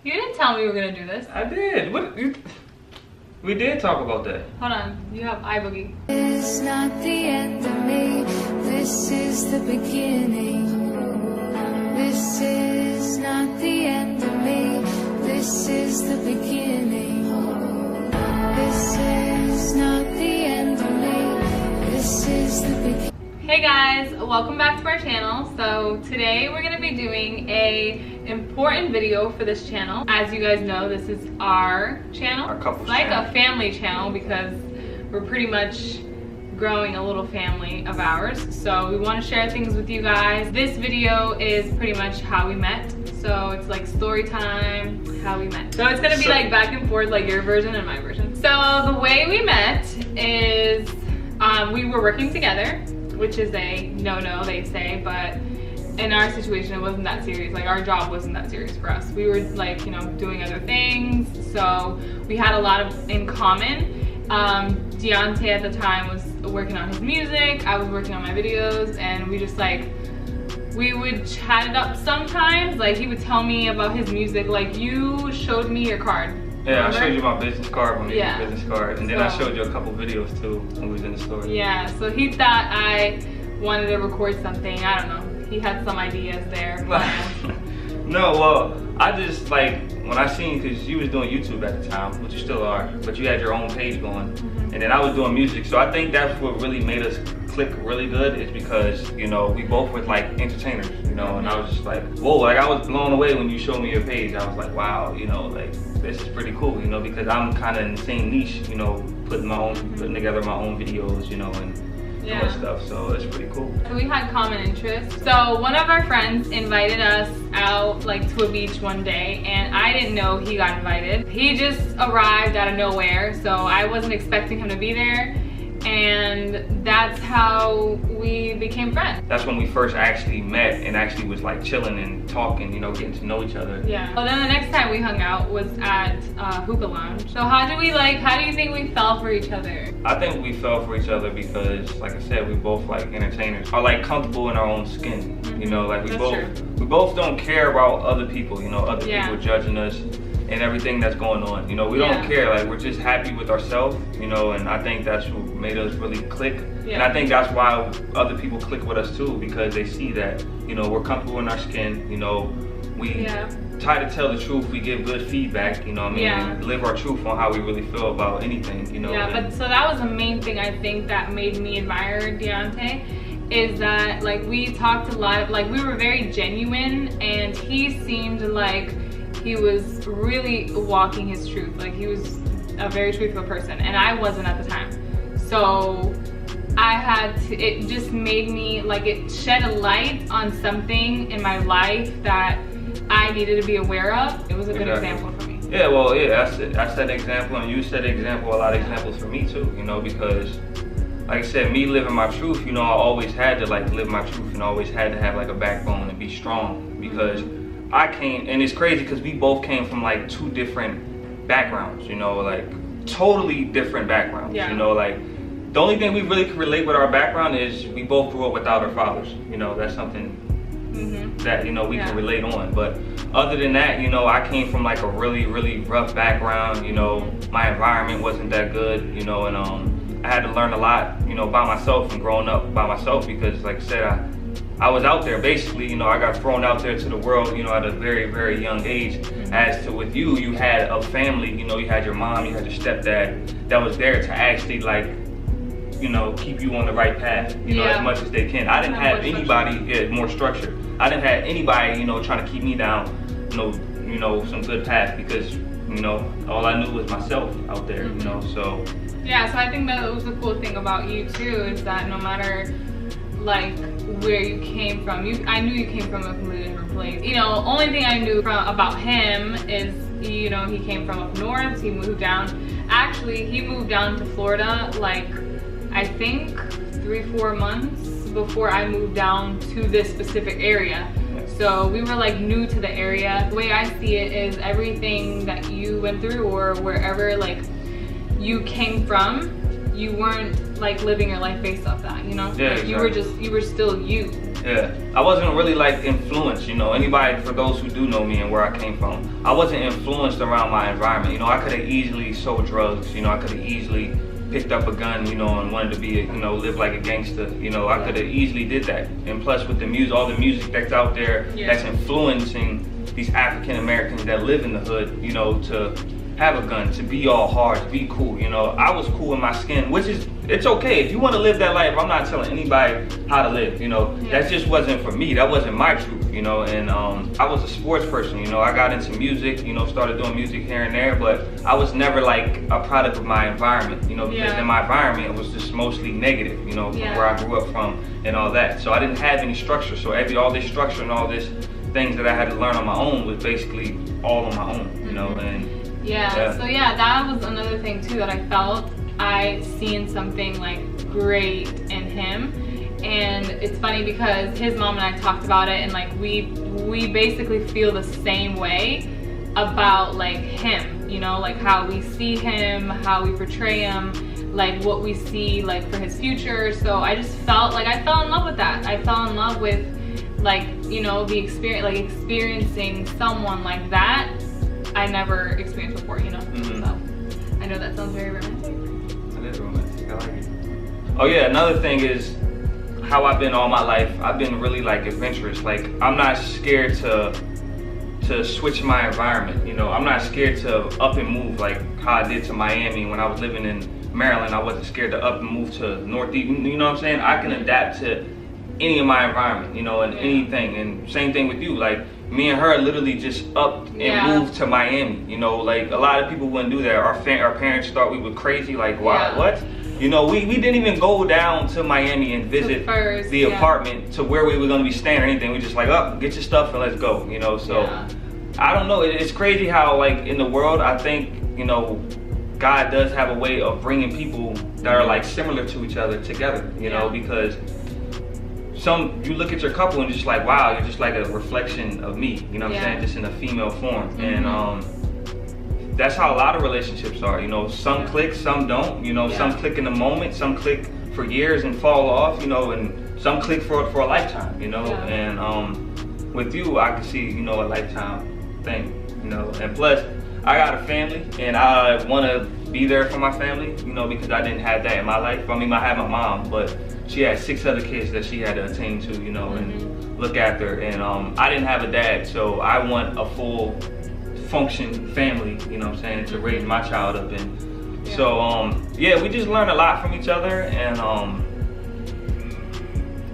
You didn't tell me we were gonna do this. I did. We did talk about that. Hold on, you have iBoogie. It's not the end of me. This is the beginning. This is not the end of me. This is the beginning. This is not the end of me. This is the beginning. Hey guys, welcome back to our channel. So today we're gonna be doing a important video for this channel. As you guys know, this is our channel. Our couple's It's like channel. a family channel because we're pretty much growing a little family of ours. So we want to share things with you guys. This video is pretty much how we met. So it's like story time, how we met. So it's gonna be like back and forth, like your version and my version. So the way we met is we were working together, which is a no-no, they say, but in our situation, it wasn't that serious. Like, our job wasn't that serious for us. We were like, you know, doing other things, so we had a lot in common. Deontay at the time was working on his music, I was working on my videos, and we just like, we would chat it up sometimes. Like, he would tell me about his music. Like, you showed me your card. Yeah, Remember? I showed you my business card when we Yeah. did the business card, and then I showed you a couple videos too when we was in the store. Yeah, so he thought I wanted to record something. I don't know. He had some ideas there. No, well, I just like, when I seen, because you was doing YouTube at the time, which you still are, but you had your own page going, and then I was doing music, so I think that's what really made us click really good, is because, you know, we both were like entertainers, you know, and I was just like, whoa, like I was blown away when you showed me your page. I was like, wow, you know, like this is pretty cool, you know, because I'm kind of in the same niche, you know, putting together my own videos, you know, and doing stuff, so it's pretty cool. So we had common interests. So one of our friends invited us out like to a beach one day, and I didn't know he got invited. He just arrived out of nowhere, so I wasn't expecting him to be there, and that's how we became friends. That's when we first actually met and actually was like chilling and talking, you know, getting to know each other. Yeah. Well, then the next time we hung out was at Hookah Lounge. So how do you think we fell for each other? I think we fell for each other because, like I said, we both like entertainers, are like comfortable in our own skin. You know, like we both don't care about other people, you know, other people judging us and everything that's going on. You know, we don't care, like we're just happy with ourselves, you know, and I think that's what made us really click. And I think that's why other people click with us too, because they see that, you know, we're comfortable in our skin, you know, we try to tell the truth, we give good feedback, you know what I mean, and live our truth on how we really feel about anything, you know. Yeah, but so that was the main thing I think that made me admire Deontay, is that like we talked a lot, like we were very genuine, and he seemed like he was really walking his truth. Like he was a very truthful person, and I wasn't at the time. So I had to, it just made me, like it shed a light on something in my life that I needed to be aware of. It was a good example for me. Yeah, well, yeah, I set an example, and you set an example, a lot of examples for me too, you know, because like I said, me living my truth, you know, I always had to like live my truth and always had to have like a backbone and be strong, because I came, and it's crazy because we both came from like two different backgrounds, you know, like totally different backgrounds, you know, like the only thing we really could relate with our background is we both grew up without our fathers, you know, that's something that, you know, we can relate on. But other than that, you know, I came from like a really, really rough background, you know, my environment wasn't that good, you know, and I had to learn a lot, you know, by myself and growing up by myself, because like I said, I was out there basically, you know, I got thrown out there to the world, you know, at a very, very young age. As to with you, you had a family, you know, you had your mom, you had your stepdad that was there to actually like, you know, keep you on the right path, you know, as much as they can. I didn't have anybody, more structure. I didn't have anybody, you know, trying to keep me down, you know, some good path, because, you know, all I knew was myself out there, you know, so. Yeah, so I think that was the cool thing about you too, is that no matter like where you came from, I knew you came from a completely different place. You know, only thing I knew about him is, you know, he came from up north, he moved down. Actually, he moved down to Florida like, I think 3-4 months before I moved down to this specific area. So we were like new to the area. The way I see it is everything that you went through, or wherever like you came from, you weren't like living your life based off that, you know? Yeah, like, exactly. you were still you. Yeah, I wasn't really like influenced, you know. Anybody, for those who do know me and where I came from, I wasn't influenced around my environment. You know, I could have easily sold drugs, you know, I could have easily picked up a gun, you know, and wanted to be, you know, live like a gangster. You know, I could have easily did that. And plus with the music, all the music that's out there, that's influencing these African Americans that live in the hood, you know, to have a gun, to be all hard, to be cool. You know, I was cool in my skin, which is, it's okay. If you want to live that life, I'm not telling anybody how to live, you know. That just wasn't for me. That wasn't my truth, you know. And I was a sports person, you know. I got into music, you know, started doing music here and there, but I was never like a product of my environment, you know, because in my environment it was just mostly negative, you know, from where I grew up from and all that. So I didn't have any structure. So all this structure and all this things that I had to learn on my own was basically all on my own, you know. And so that was another thing too that I felt. I seen something like great in him, and it's funny because his mom and I talked about it, and like we basically feel the same way about like him, you know, like how we see him, how we portray him, like what we see like for his future. So I just felt like I fell in love with that. I fell in love with, like, you know, the experience, like experiencing someone like that I never experienced before, you know. So I know that sounds very romantic. It is romantic. I like it. Oh yeah, another thing is how I've been all my life. I've been really like adventurous. Like, I'm not scared to switch my environment, you know. I'm not scared to up and move like how I did to Miami when I was living in Maryland. I wasn't scared to up and move to Northeast, you know what I'm saying? I can adapt to any of my environment, you know, and anything. And same thing with you. Like, me and her literally just upped and moved to Miami, you know. Like, a lot of people wouldn't do that. Our parents thought we were crazy, like, wow, what? You know, we didn't even go down to Miami and visit the apartment to where we were going to be staying or anything. We just like, oh, get your stuff and let's go, you know. So I don't know, it's crazy how, like, in the world, I think, you know, God does have a way of bringing people that are like similar to each other together, you know, because you look at your couple and just like, wow, you're just like a reflection of me, you know what I'm saying, just in a female form. And that's how a lot of relationships are, you know. Some click, some don't, you know. Some click in the moment, some click for years and fall off, you know, and some click for a lifetime, you know. And with you, I can see, you know, a lifetime thing, you know. And plus, I got a family, and I want to be there for my family, you know, because I didn't have that in my life. I mean, I had my mom, but she had 6 other kids that she had to attain to, you know, and look after. And I didn't have a dad, so I want a full function family, you know what I'm saying, to raise my child up in. So we just learn a lot from each other, and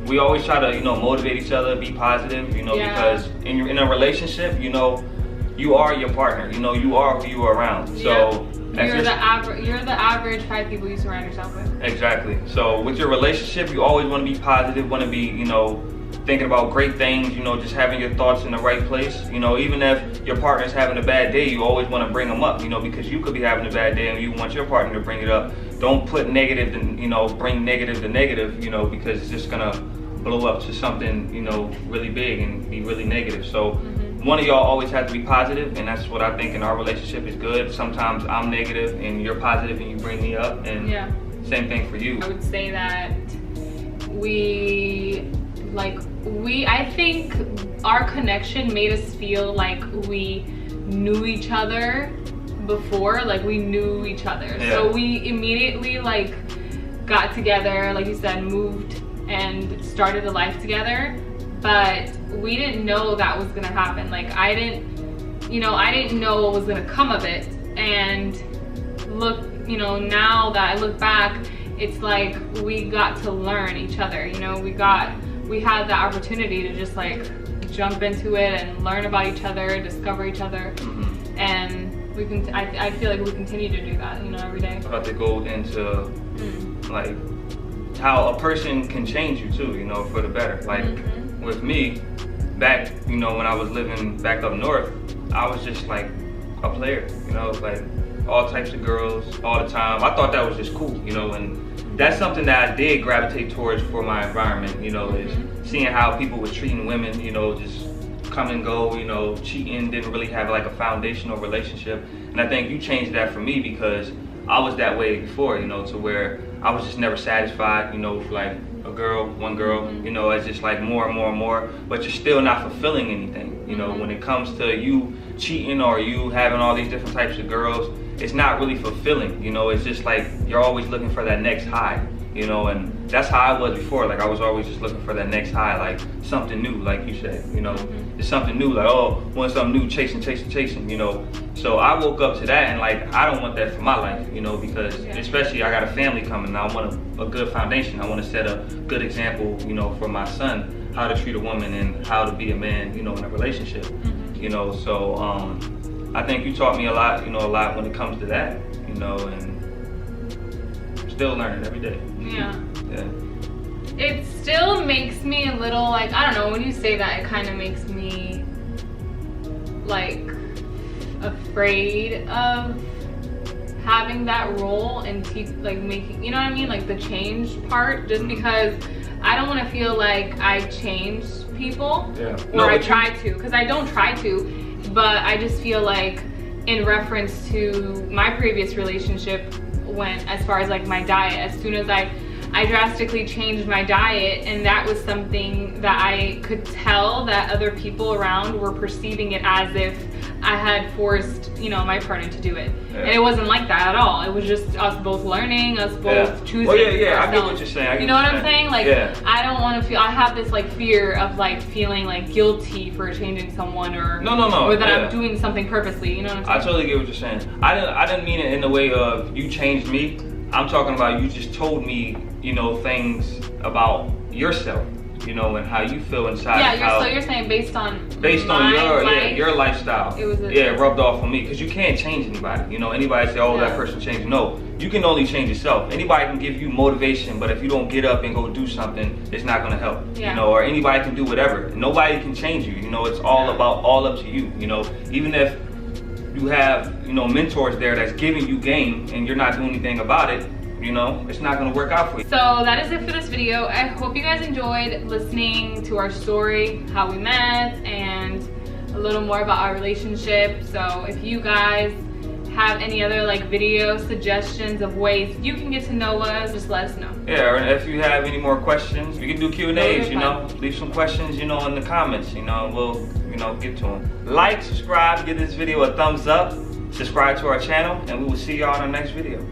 we always try to, you know, motivate each other, be positive, you know, because in a relationship, you know, you are your partner, you know, you are who you are around. So you're the average 5 people you surround yourself with. Exactly. So with your relationship, you always want to be positive, want to be, you know, thinking about great things, you know, just having your thoughts in the right place. You know, even if your partner's having a bad day, you always want to bring them up, you know, because you could be having a bad day and you want your partner to bring it up. Don't put negative and, you know, bring negative to negative, you know, because it's just gonna blow up to something, you know, really big and be really negative. So one of y'all always have to be positive, and that's what I think in our relationship is good. Sometimes I'm negative and you're positive and you bring me up, and same thing for you. I would say that I think our connection made us feel like we knew each other before, like we knew each other. So we immediately like got together, like you said, moved and started a life together, but we didn't know that was gonna happen. Like I didn't know what was gonna come of it. And look, you know, now that I look back, it's like we got to learn each other, you know. We had the opportunity to just like jump into it and learn about each other, discover each other, and I feel like we continue to do that, you know, every day. I'm about to go into like how a person can change you too, you know, for the better. Like with me, back, you know, when I was living back up north, I was just like a player, you know, like all types of girls all the time. I thought that was just cool, you know, and that's something that I did gravitate towards for my environment, you know, is seeing how people were treating women, you know, just come and go, you know, cheating, didn't really have like a foundational relationship. And I think you changed that for me, because I was that way before, you know, to where I was just never satisfied, you know, like a girl, one girl, you know, it's just like more and more and more, but you're still not fulfilling anything, you know, when it comes to you cheating or you having all these different types of girls, it's not really fulfilling, you know, it's just like you're always looking for that next high, you know, and that's how I was before. Like I was always just looking for that next high, like something new, like you said, you know, it's something new, like, oh, want something new, chasing, you know. So I woke up to that, and like I don't want that for my life, you know, because especially I got a family coming. I want a good foundation. I want to set a good example, you know, for my son, how to treat a woman and how to be a man, you know, in a relationship, you know. So I think you taught me a lot, you know, a lot when it comes to that, you know, and still learning every day. Yeah. Yeah. It still makes me a little like, I don't know, when you say that, it kind of makes me like afraid of having that role and like making, you know what I mean, like the change part, just because I don't want to feel like I change people, or I try to, because I don't try to, but I just feel like in reference to my previous relationship, when as far as like my diet, as soon as I drastically changed my diet, and that was something that I could tell that other people around were perceiving it as if I had forced, you know, my partner to do it. And it wasn't like that at all. It was just us both learning, us both choosing. Well, yeah, I get ourselves. what you're saying. You know what I'm saying? Like, I don't want to feel, I have this like fear of like feeling like guilty for changing someone, or or that I'm doing something purposely, you know what I'm saying? I totally get what you're saying. I didn't mean it in the way of you changed me. I'm talking about you just told me, you know, things about yourself, you know, and how you feel inside. Yeah, so you're saying based on your lifestyle. It rubbed off on me, because you can't change anybody. You know, anybody say, oh, that person changed. No, you can only change yourself. Anybody can give you motivation, but if you don't get up and go do something, it's not gonna help. You know, or anybody can do whatever. Nobody can change you. You know, it's all all up to you. You know, even if you have, you know, mentors there that's giving you game and you're not doing anything about it, you know, it's not gonna work out for you. So that is it for this video. I hope you guys enjoyed listening to our story, how we met, and a little more about our relationship. So if you guys have any other like video suggestions of ways you can get to know us, just let us know. Yeah, and if you have any more questions, we can do Q&As, you know, leave some questions, you know, in the comments, you know, and we'll, you know, get to them. Like, subscribe, give this video a thumbs up, subscribe to our channel, and we will see y'all in our next video.